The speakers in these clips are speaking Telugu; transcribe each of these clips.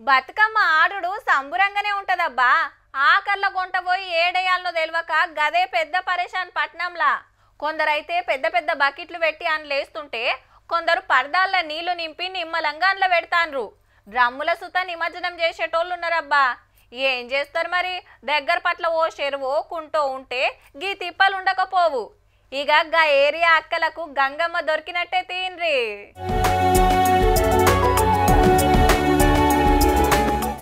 బతుకమ్మ ఆడుడు సంబురంగానే ఉంటదబ్బా. ఆకర్ల కొంట పోయి ఏడేయాలనో తెలియక గదే పెద్ద పరేషాన్ పట్నంలా. కొందరైతే పెద్ద పెద్ద బకెట్లు పెట్టి లేస్తుంటే కొందరు పర్దాల నీళ్లు నింపి నిమ్మలంగా అండ్ల పెడతాన్రు. డ్రమ్ముల సుత నిమజ్జనం చేసేటోళ్ళు ఉన్నారబ్బా. ఏం చేస్తారు మరి? దగ్గర పట్ల ఓ చెరువో కుంటో ఉంటే గీ తిప్పలు ఉండకపోవు. ఇక గా ఏరియా అక్కలకు గంగమ్మ దొరికినట్టే తీన్రి.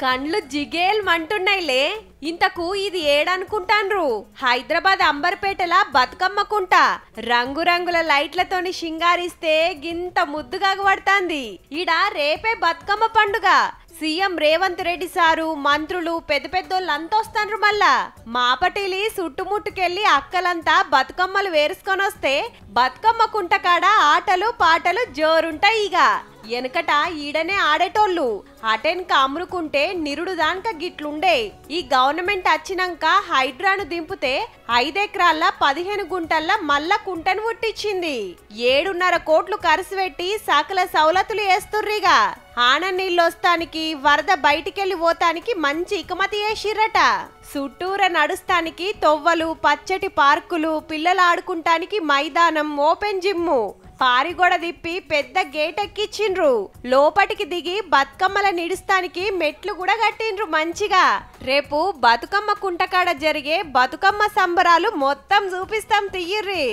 కండ్లు జిగేల్ మంటున్నాయిలే. ఇంతకు ఇది ఏడనుకుంటాన్రు? హైదరాబాద్ అంబర్పేటల బతుకమ్మ కుంట. రంగురంగుల లైట్లతోని షింగారిస్తే గింత ముద్దుగా పడుతుంది. ఈడ రేపే బతుకమ్మ పండుగ. సీఎం రేవంత్ రెడ్డి సారు, మంత్రులు, పెద్ద పెద్దోళ్ళంతా వస్తాన్రు. మళ్ళా మాపటిలి చుట్టుముట్టుకెళ్ళి అక్కలంతా బతుకమ్మలు వేరుసుకొని వస్తే బతుకమ్మ కుంట కాడ ఆటలు పాటలు జోరుంటాయి. ఇక వెనకట ఈడనే ఆడేటోళ్ళు. అటెన్క అమ్ముకుంటే నిరుడు దానిక గిట్లుండే. ఈ గవర్నమెంట్ వచ్చినాక హైడ్రాను దింపితే 5 ఎకరాల 15 గుంటల్ల మళ్ళా కుంటను పుట్టించింది. 7.5 కోట్లు ఖర్చు పెట్టి సకల సౌలతులు వేస్తుర్రిగా. ఆన నీళ్ళు వస్తానికి, వరద బయటికెళ్ళి పోతానికి మంచి ఇకమతి చేసిర్రట. చుట్టూర నడుస్తానికి తొవ్వలు, పచ్చటి పార్కులు, పిల్లలు ఆడుకుంటానికి మైదానం, ఓపెన్ జిమ్ము, పారిగొడ తిప్పి పెద్ద గేట్ ఎక్కిచ్చిండ్రు. లోపటికి దిగి బతుకమ్మల నిడుస్తానికి మెట్లు కూడా కట్టిండ్రు మంచిగా. రేపు బతుకమ్మ కుంటకాడ జరిగే బతుకమ్మ సంబరాలు మొత్తం చూపిస్తాం, తీయ్యిర్రి.